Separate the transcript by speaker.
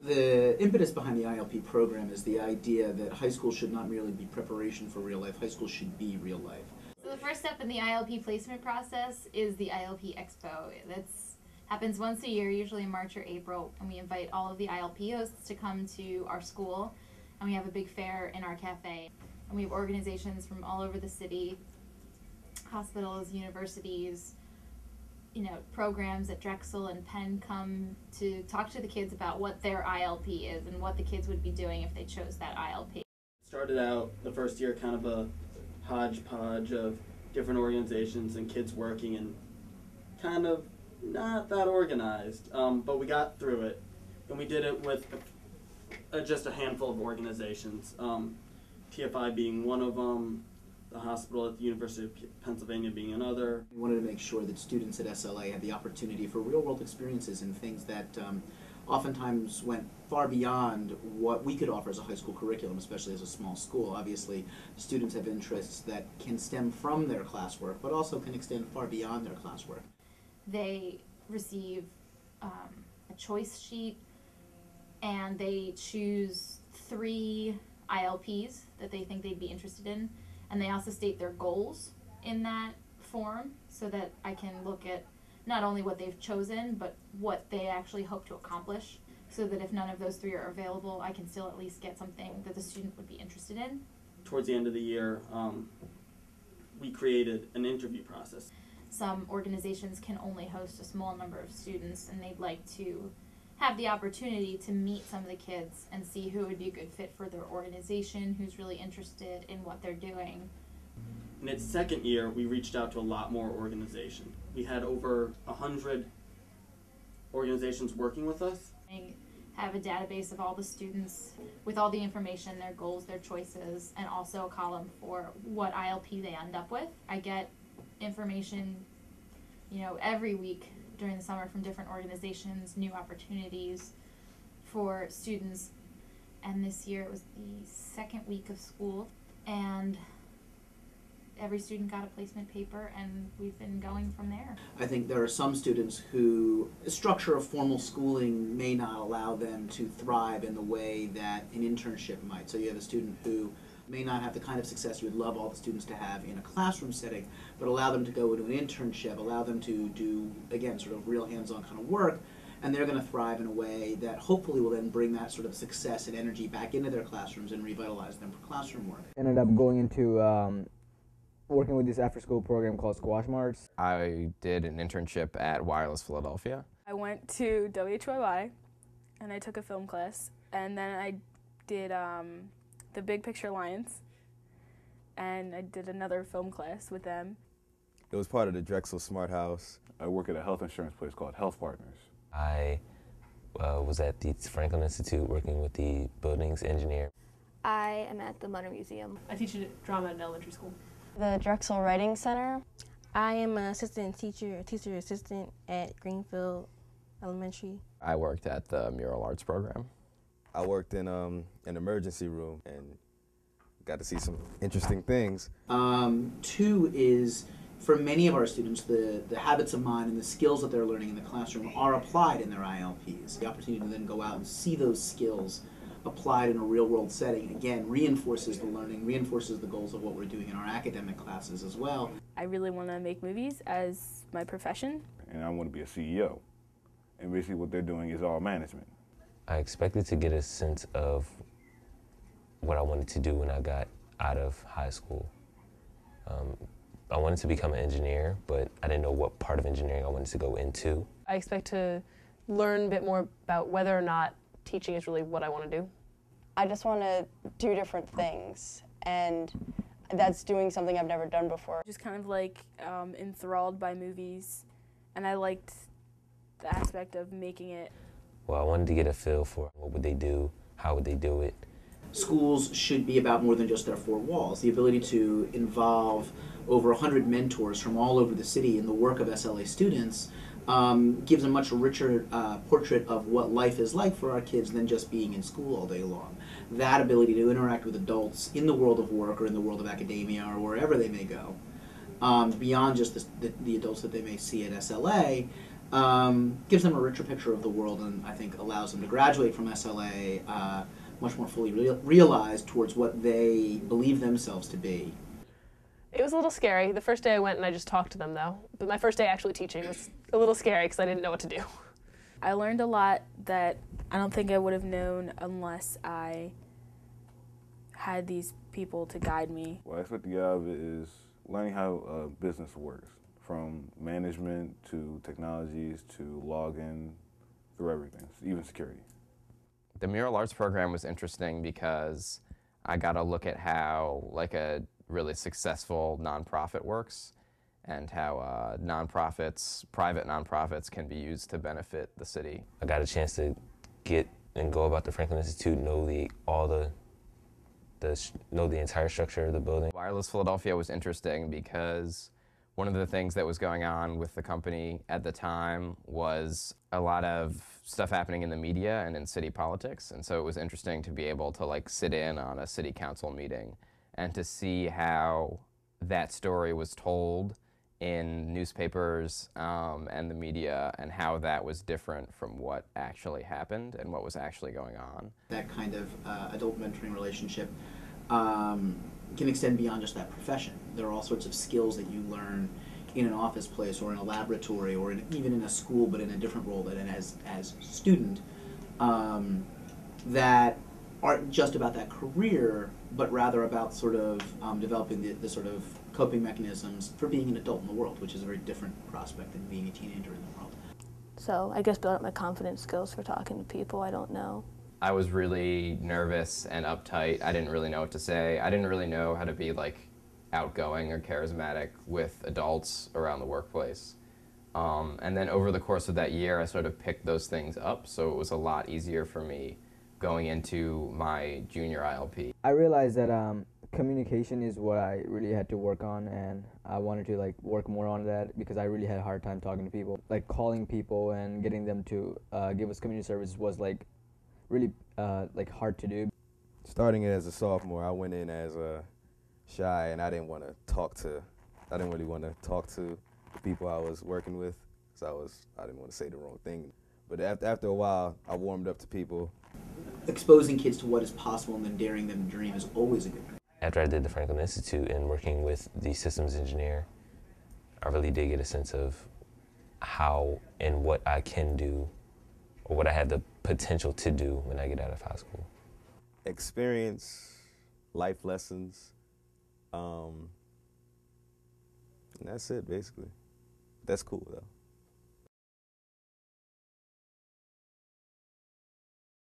Speaker 1: The impetus behind the ILP program is the idea that high school should not merely be preparation for real life, high school should be real life.
Speaker 2: So the first step in the ILP placement process is the ILP Expo. That's happens once a year, usually in March or April, and we invite all of the ILP hosts to come to our school, and we have a big fair in our cafe. And we have organizations from all over the city, hospitals, universities, programs at Drexel and Penn come to talk to the kids about what their ILP is and what the kids would be doing if they chose that ILP.
Speaker 3: Started out the first year kind of a hodgepodge of different organizations and kids working and kind of not that organized, but we got through it, and we did it with just a handful of organizations, TFI being one of them, the hospital at the University of Pennsylvania being another.
Speaker 1: We wanted to make sure that students at SLA had the opportunity for real-world experiences and things that oftentimes went far beyond what we could offer as a high school curriculum, especially as a small school. Obviously, students have interests that can stem from their classwork, but also can extend far beyond their classwork.
Speaker 2: They receive a choice sheet, and they choose 3 ILPs that they think they'd be interested in. And they also state their goals in that form so that I can look at not only what they've chosen, but what they actually hope to accomplish, so that if none of those 3 are available, I can still at least get something that the student would be interested in.
Speaker 3: Towards the end of the year, we created an interview process.
Speaker 2: Some organizations can only host a small number of students, and they'd like to have the opportunity to meet some of the kids and see who would be a good fit for their organization, who's really interested in what they're doing.
Speaker 3: In its second year, we reached out to a lot more organizations. We had over 100 organizations working with us.
Speaker 2: I have a database of all the students with all the information, their goals, their choices, and also a column for what ILP they end up with. I get information, every week during the summer from different organizations, new opportunities for students. And this year it was the second week of school, and every student got a placement paper, and we've been going from there.
Speaker 1: I think there are some students who the structure of formal schooling may not allow them to thrive in the way that an internship might. So you have a student who may not have the kind of success you would love all the students to have in a classroom setting, but allow them to go into an internship, allow them to do, again, sort of real hands-on kind of work, and they're going to thrive in a way that hopefully will then bring that sort of success and energy back into their classrooms and revitalize them for classroom work.
Speaker 4: Ended up going into working with this after-school program called Squash Marks.
Speaker 5: I did an internship at Wireless Philadelphia.
Speaker 6: I went to WHYY, and I took a film class, and then I did the Big Picture Alliance, and I did another film class with them.
Speaker 7: It was part of the Drexel Smart House. I work at a health insurance place called Health Partners.
Speaker 8: I was at the Franklin Institute working with the buildings engineer.
Speaker 9: I am at the Mutter Museum.
Speaker 10: I teach drama at an elementary school.
Speaker 11: The Drexel Writing Center.
Speaker 12: I am an assistant teacher, a teacher assistant at Greenfield Elementary.
Speaker 5: I worked at the Mural Arts program.
Speaker 7: I worked in an emergency room and got to see some interesting things.
Speaker 1: 2 is, for many of our students, the habits of mind and the skills that they're learning in the classroom are applied in their ILPs. The opportunity to then go out and see those skills applied in a real-world setting, again, reinforces the learning, reinforces the goals of what we're doing in our academic classes as well.
Speaker 6: I really want to make movies as my profession.
Speaker 7: And I want to be a CEO. And basically what they're doing is all management.
Speaker 8: I expected to get a sense of what I wanted to do when I got out of high school. I wanted to become an engineer, but I didn't know what part of engineering I wanted to go into.
Speaker 10: I expect to learn a bit more about whether or not teaching is really what I want to do.
Speaker 11: I just want to do different things, and that's doing something I've never done before.
Speaker 6: Just kind of like enthralled by movies, and I liked the aspect of making it.
Speaker 8: Well, I wanted to get a feel for what would they do, how would they do it.
Speaker 1: Schools should be about more than just their 4 walls. The ability to involve over 100 mentors from all over the city in the work of SLA students gives a much richer portrait of what life is like for our kids than just being in school all day long. That ability to interact with adults in the world of work or in the world of academia or wherever they may go, beyond just the adults that they may see at SLA, gives them a richer picture of the world, and I think allows them to graduate from SLA much more fully realized towards what they believe themselves to be.
Speaker 10: It was a little scary. The first day I went and I just talked to them, though. But my first day actually teaching was a little scary because I didn't know what to do.
Speaker 6: I learned a lot that I don't think I would have known unless I had these people to guide me.
Speaker 13: What I expect to get out of it is learning how business works, from management to technologies to login, through everything, even security.
Speaker 5: The Mural Arts program was interesting because I got to look at how like a really successful nonprofit works and how nonprofits, private nonprofits, can be used to benefit the city.
Speaker 8: I got a chance to get and go about the Franklin Institute, know the entire structure of the building.
Speaker 5: Wireless Philadelphia was interesting because one of the things that was going on with the company at the time was a lot of stuff happening in the media and in city politics, and so it was interesting to be able to like sit in on a city council meeting and to see how that story was told in newspapers and the media, and how that was different from what actually happened and what was actually going on.
Speaker 1: That kind of adult mentoring relationship can extend beyond just that profession. There are all sorts of skills that you learn in an office place or in a laboratory or even in a school, but in a different role than as a student, that aren't just about that career, but rather about sort of developing the sort of coping mechanisms for being an adult in the world, which is a very different prospect than being a teenager in the world.
Speaker 9: So I guess build up my confidence skills for talking to people I don't know.
Speaker 5: I was really nervous and uptight. I didn't really know what to say. I didn't really know how to be like outgoing or charismatic with adults around the workplace. And then over the course of that year, I sort of picked those things up, so it was a lot easier for me going into my junior ILP.
Speaker 4: I realized that communication is what I really had to work on, and I wanted to like work more on that because I really had a hard time talking to people. Like calling people and getting them to give us community service was like really like hard to do.
Speaker 7: Starting as a sophomore, I went in as shy, and I didn't really want to talk to the people I was working with, because I didn't want to say the wrong thing. But after a while, I warmed up to people.
Speaker 1: Exposing kids to what is possible and then daring them to dream is always a good thing.
Speaker 8: After I did the Franklin Institute and working with the systems engineer, I really did get a sense of how and what I can do, or what I had the potential to do when I get out of high school.
Speaker 7: Experience, life lessons, and that's it basically. That's cool though.